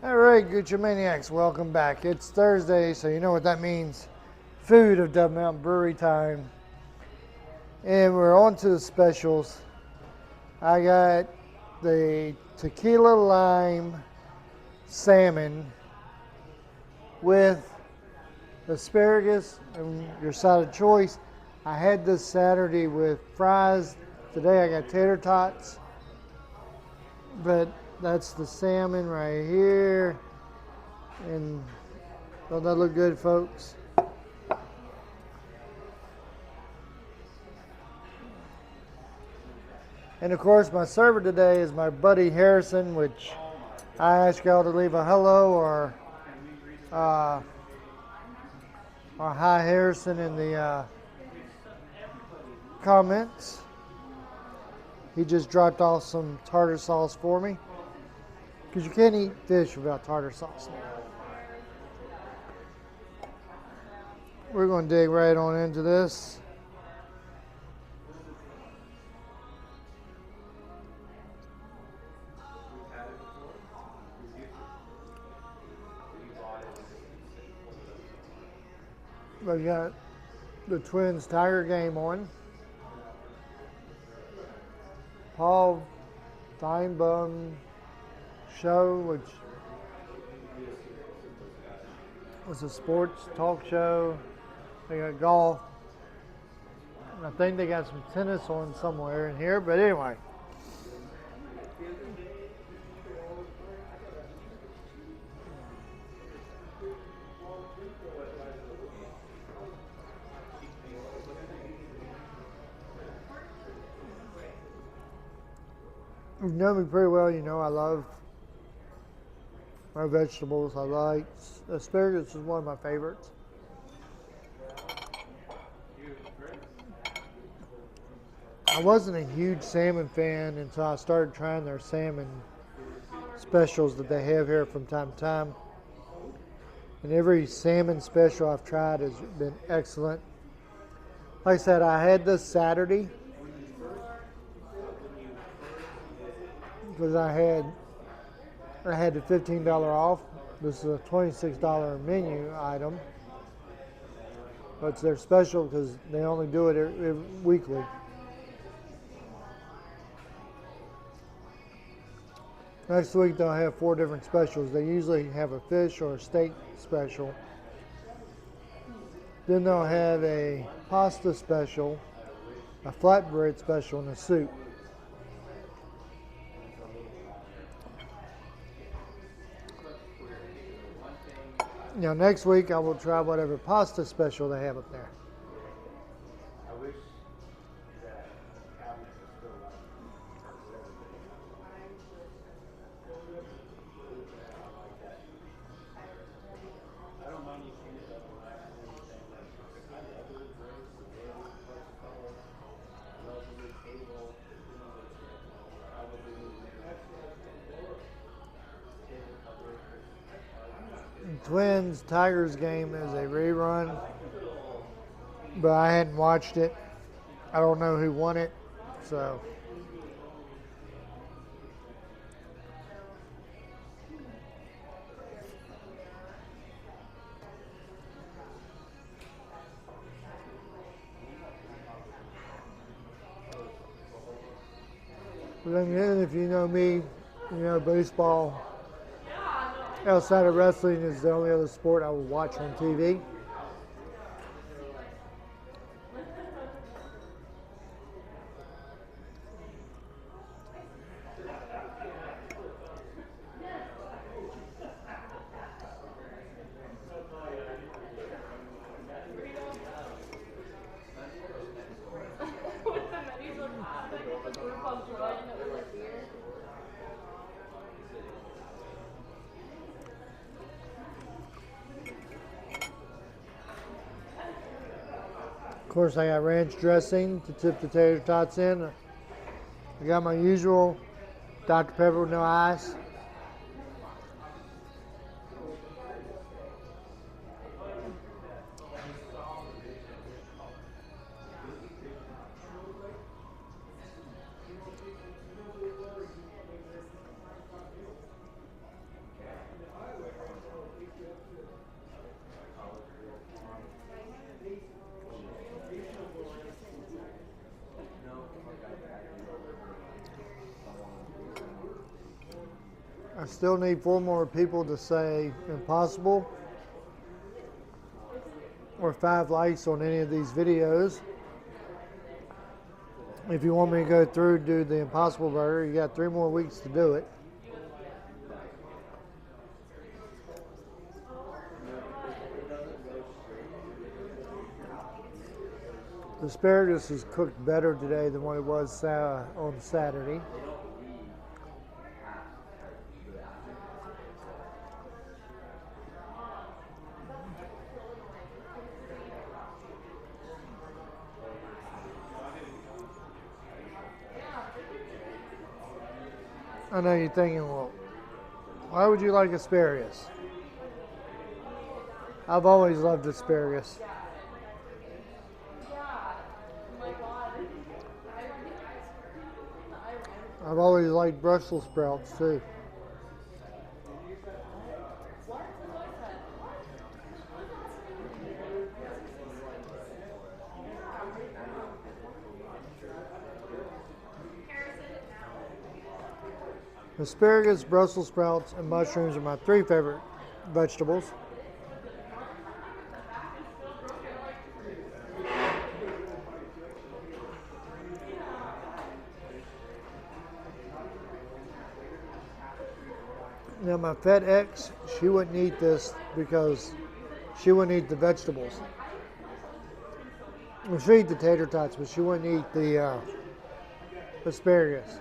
All right, Gucci Maniacs, welcome back. It's Thursday, so you know what that means. Food of Dove Mountain Brewery time. And we're on to the specials. I got the tequila lime salmon with asparagus and your side of choice. I had this Saturday with fries. Today I got tater tots, but that's the salmon right here. And don't that look good, folks? And of course, my server today is my buddy Harrison, which I ask y'all to leave a hello uh, or hi Harrison in the comments. He just dropped off some tartar sauce for me because you can't eat fish without tartar sauce. We're going to dig right on into this. We got the Twins Tiger game on. Paul Feinbaum show, which was a sports talk show. They got golf. And I think they got some tennis on somewhere in here, but anyway. You know me pretty well, you know I love my vegetables. I like asparagus is one of my favorites. I wasn't a huge salmon fan until I started trying their salmon specials that they have here from time to time. And every salmon special I've tried has been excellent. Like I said, I had this Saturday because I had the $15 off. This is a $26 menu item. But it's their special because they only do it every weekly. Next week they'll have 4 different specials. They usually have a fish or a steak special. Then they'll have a pasta special, a flatbread special, and a soup. Now next week I will try whatever pasta special they have up there. Twins Tigers game is a rerun, but I hadn't watched it. I don't know who won it, so. But then if you know me, you know baseball outside of wrestling is the only other sport I will watch on TV. Of course, I got ranch dressing to tip the tater tots in. I got my usual Dr. Pepper with no ice. I still need 4 more people to say impossible or 5 likes on any of these videos. If you want me to go through and do the Impossible Burger, you got 3 more weeks to do it. The asparagus is cooked better today than what it was on Saturday. I know you're thinking, well, why would you like asparagus? I've always loved asparagus. I've always liked Brussels sprouts too. Asparagus, Brussels sprouts, and mushrooms are my 3 favorite vegetables. Now my fat ex, she wouldn't eat this because she wouldn't eat the vegetables. Well, she'd eat the tater tots, but she wouldn't eat the asparagus.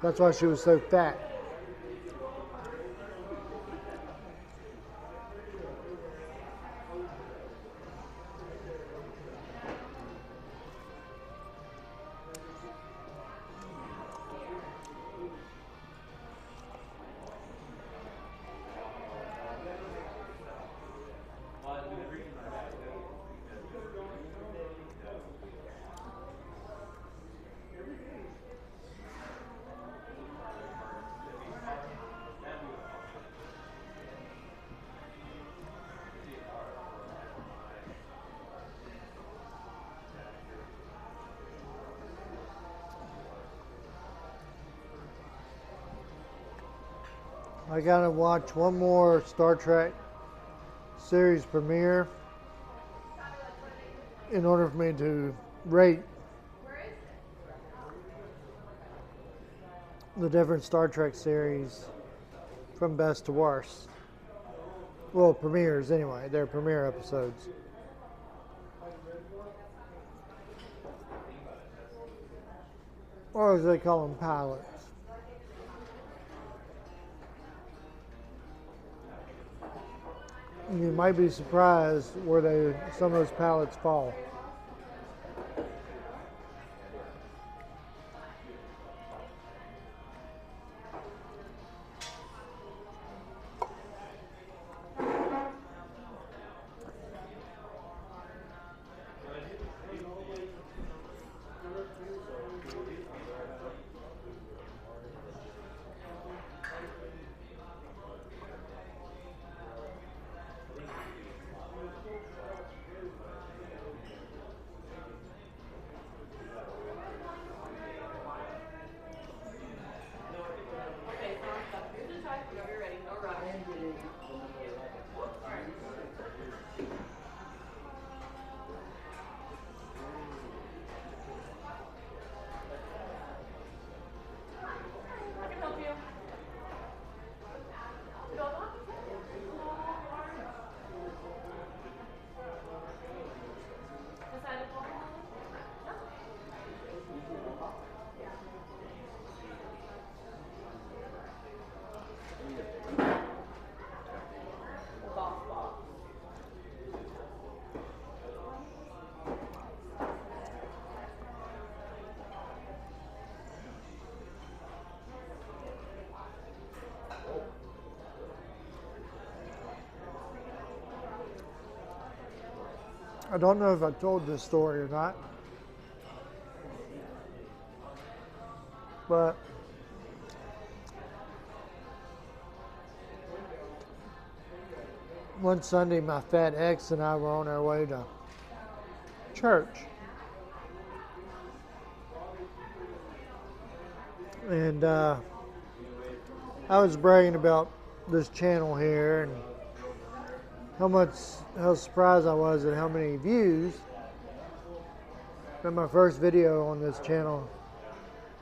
That's why she was so fat. I gotta watch one more Star Trek series premiere in order for me to rate the different Star Trek series from best to worst. Well, premieres anyway, they're premiere episodes. Or as they call them, pilots. You might be surprised where some of those pilots fall. I don't know if I told this story or not, but one Sunday my fat ex and I were on our way to church. And I was bragging about this channel here and how surprised I was at how many views that my first video on this channel,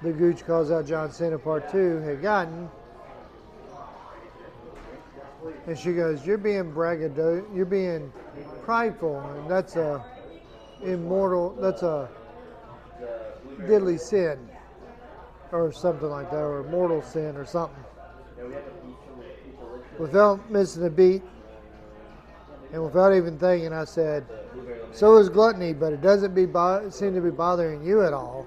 The Gooch Calls Out John Cena Part 2, had gotten. And she goes, "You're being you're being prideful, and that's a deadly sin, or something like that, or mortal sin, or something." Without missing a beat, and without even thinking, I said, "So is gluttony, but it doesn't seem to be bothering you at all."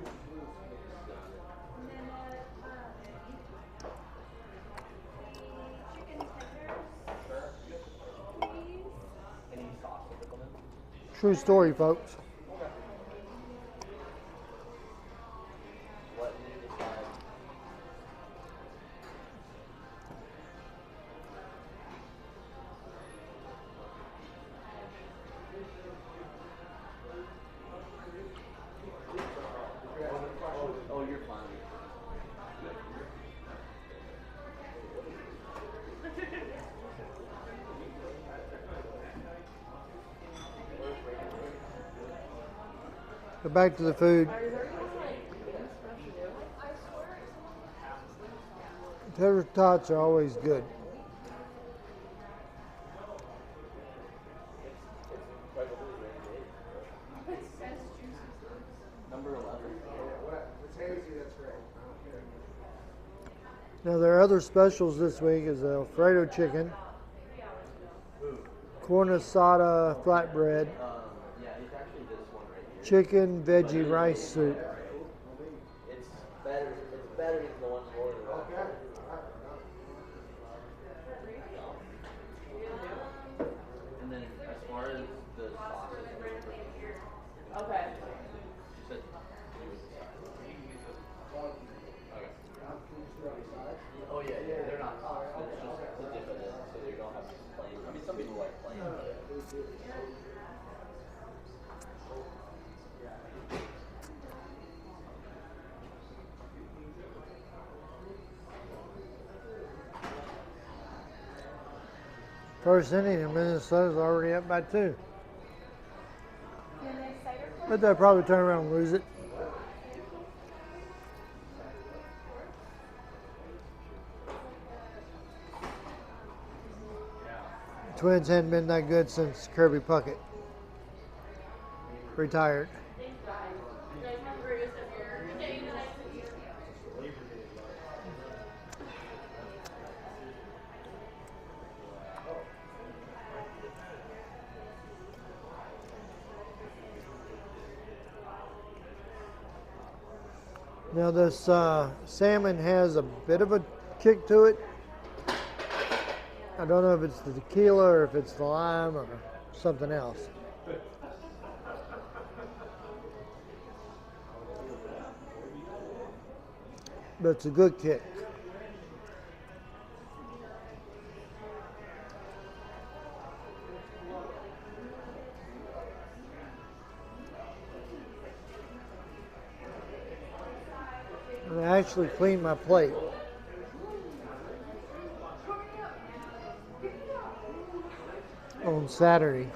True story, folks. But back to the food. Tater tots are always good. Now there are other specials this week. Is Alfredo chicken, corn asada flatbread, chicken veggie rice soup. It's better than the one for ordered. And then as far as the sauces, okay. She said, oh yeah, they're not sauce. It's just the dip of it, so you don't have plain. I mean, some people like plain. First inning, and Minnesota's already up by 2. But they'll probably turn around and lose it. Twins hadn't been that good since Kirby Puckett retired. Now this salmon has a bit of a kick to it. I don't know if it's the tequila or if it's the lime or something else. But it's a good kick. And I actually cleaned my plate. On Saturday.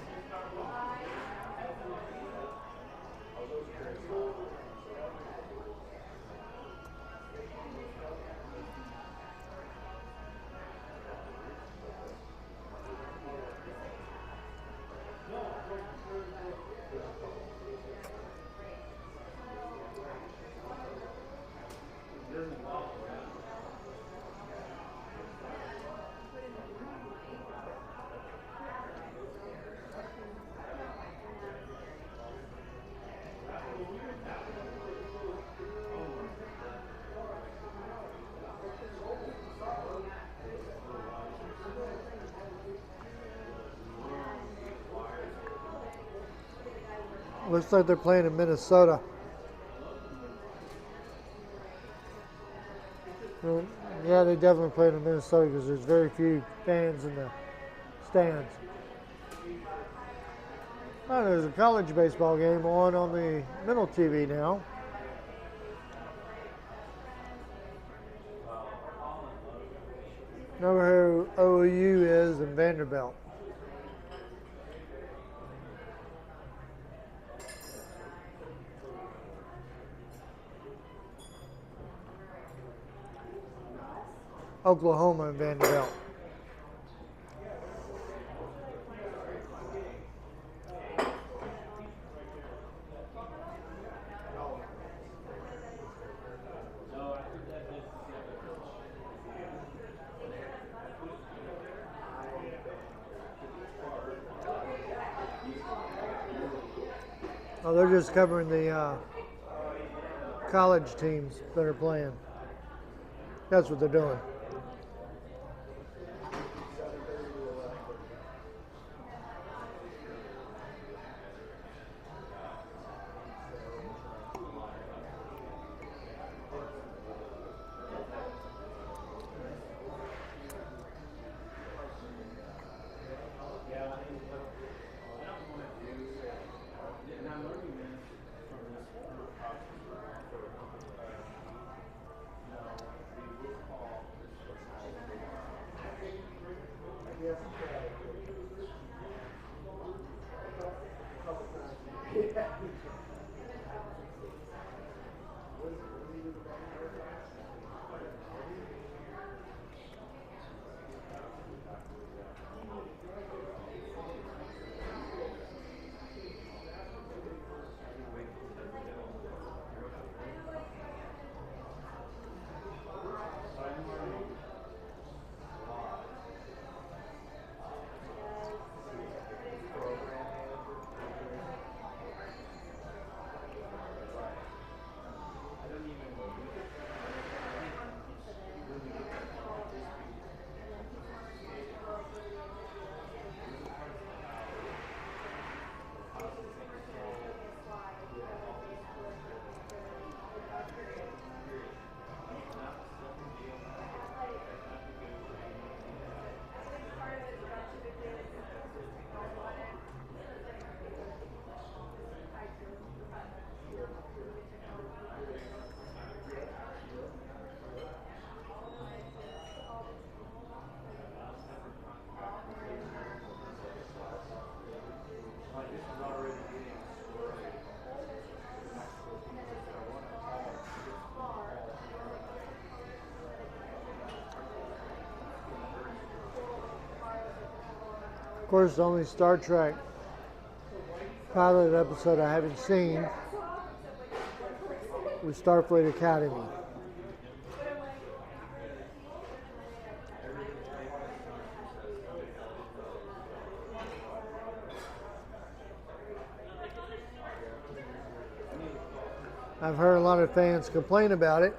Looks like they're playing in Minnesota. Well, yeah, they definitely played in Minnesota because there's very few fans in the stands. Oh, there's a college baseball game on the middle TV now. Know who OU is and Vanderbilt. Oklahoma and Vanderbilt. Oh, they're just covering the college teams that are playing. That's what they're doing. Of course, the only Star Trek pilot episode I haven't seen was Starfleet Academy. I've heard a lot of fans complain about it.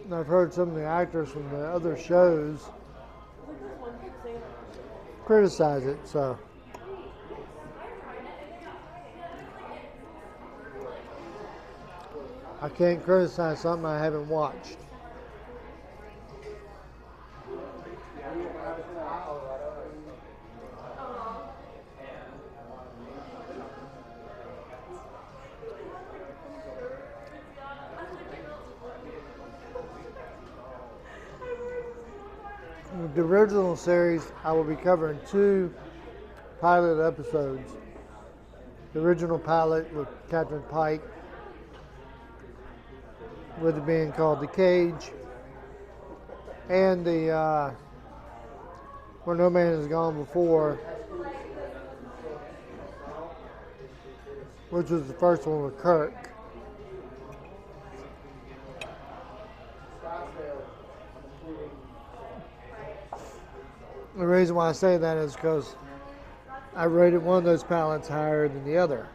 And I've heard some of the actors from the other shows criticize it, so I can't criticize something I haven't watched. With the original series, I will be covering 2 pilot episodes. The original pilot with Catherine Pike, with it being called The Cage, and the Where No Man Has Gone Before, which was the first one with Kirk. The reason why I say that is because I rated one of those pilots higher than the other.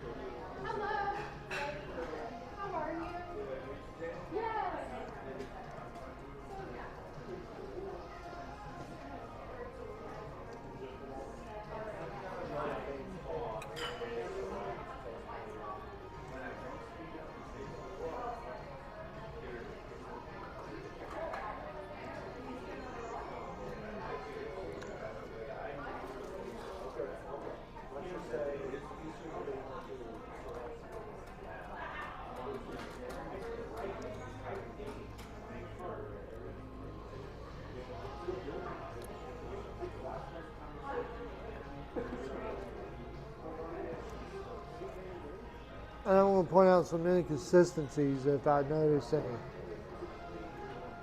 to point out some inconsistencies if I notice any.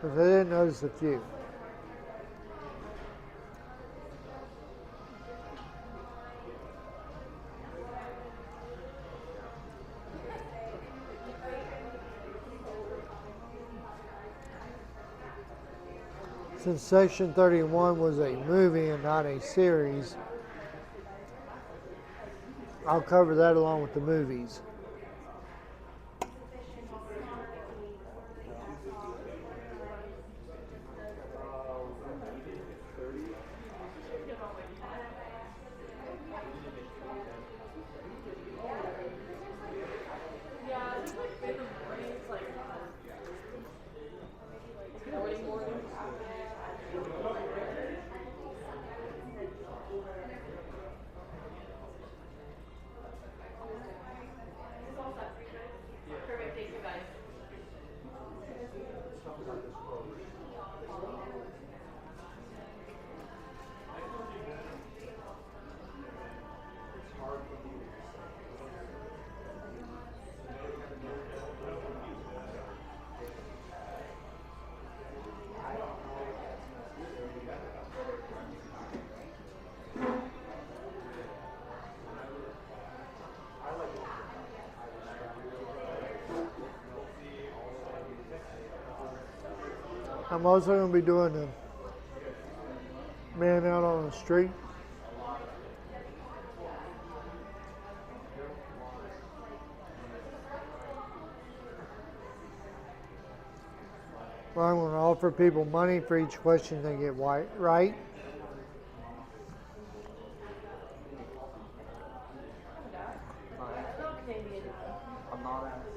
Because I didn't notice a few. Since Section 31 was a movie and not a series, I'll cover that along with the movies. I'm also going to be doing the man out on the street. Where I'm going to offer people money for each question they get right. I'm not asking.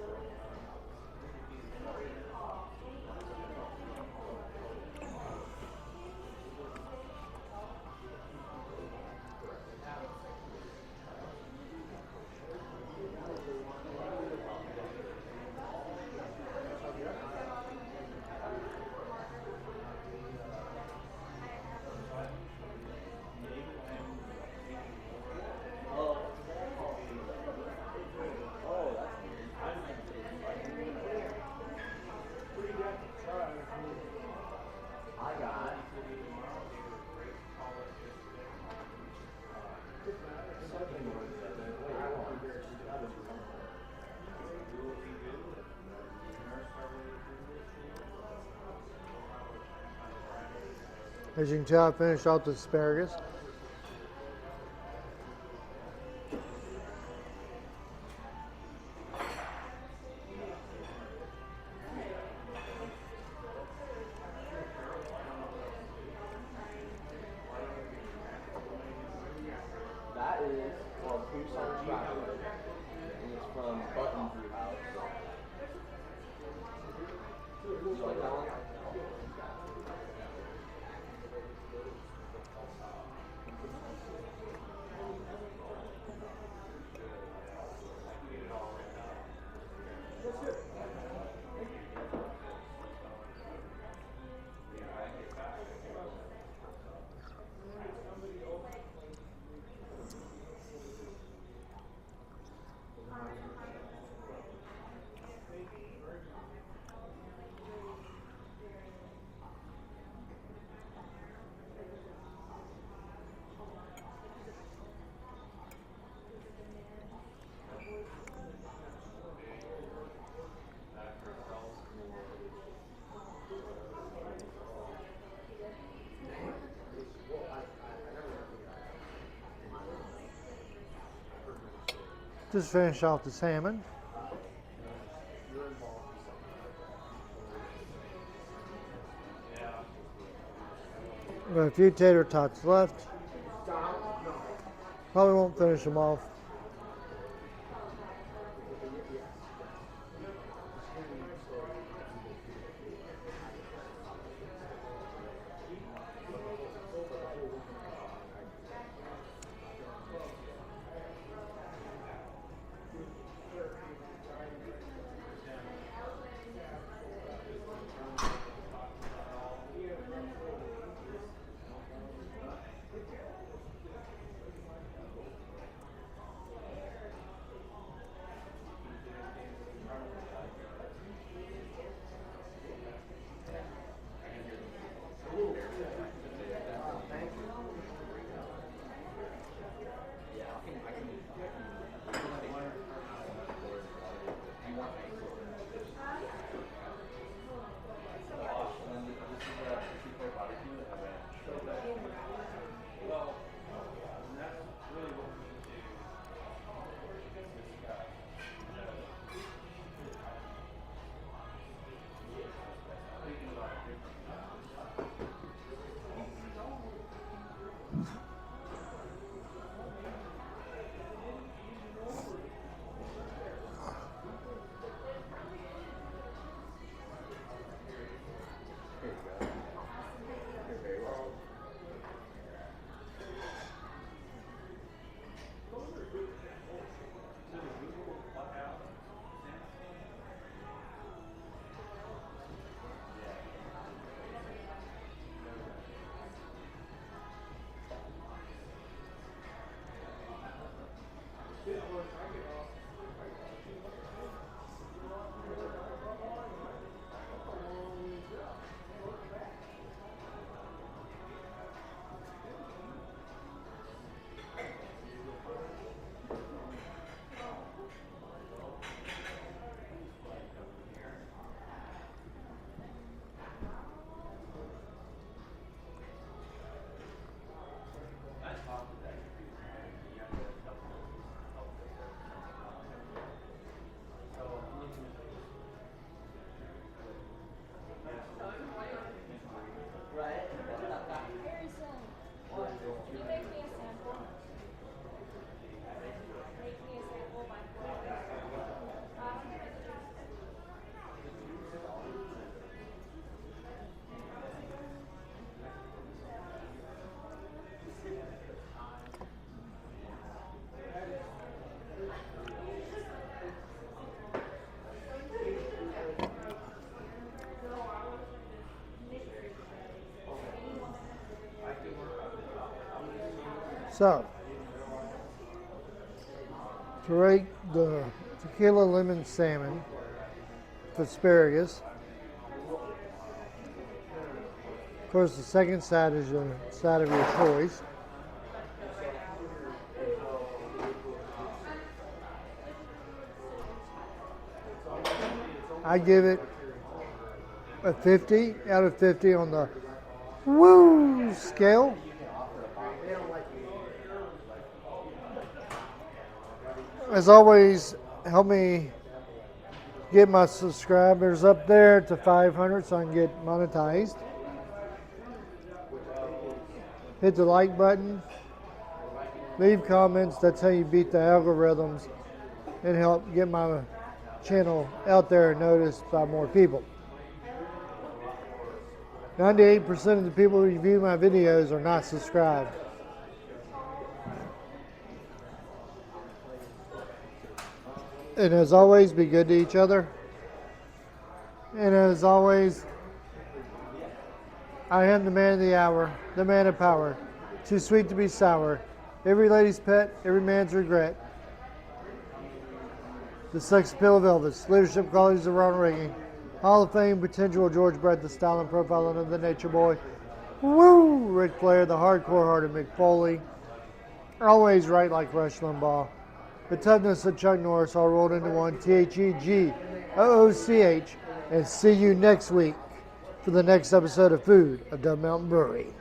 As you can tell, I finished off the asparagus. That is called Tucson Chocolate, and it's from Button Brew House. You like that one? Just finish off the salmon. Got a few tater tots left. Probably won't finish them off. So, to rate the tequila lemon salmon with asparagus, of course, the second side is the side of your choice. I give it a 50 out of 50 on the woo scale. As always, help me get my subscribers up there to 500 so I can get monetized. Hit the like button. Leave comments. That's how you beat the algorithms and help get my channel out there and noticed by more people. 98% of the people who view my videos are not subscribed. And as always, be good to each other. And as always, I am the man of the hour, the man of power, too sweet to be sour, every lady's pet, every man's regret, the sex appeal of Elvis, leadership qualities of Ronald Reagan, Hall of Fame potential of George Brett, the style and profiling of the Nature Boy, woo, Ric Flair, the hardcore heart of Mick Foley, always right like Rush Limbaugh, the toughness of Chuck Norris, all rolled into one, THEGOOCH, and see you next week for the next episode of Food of Dove Mountain Brewery.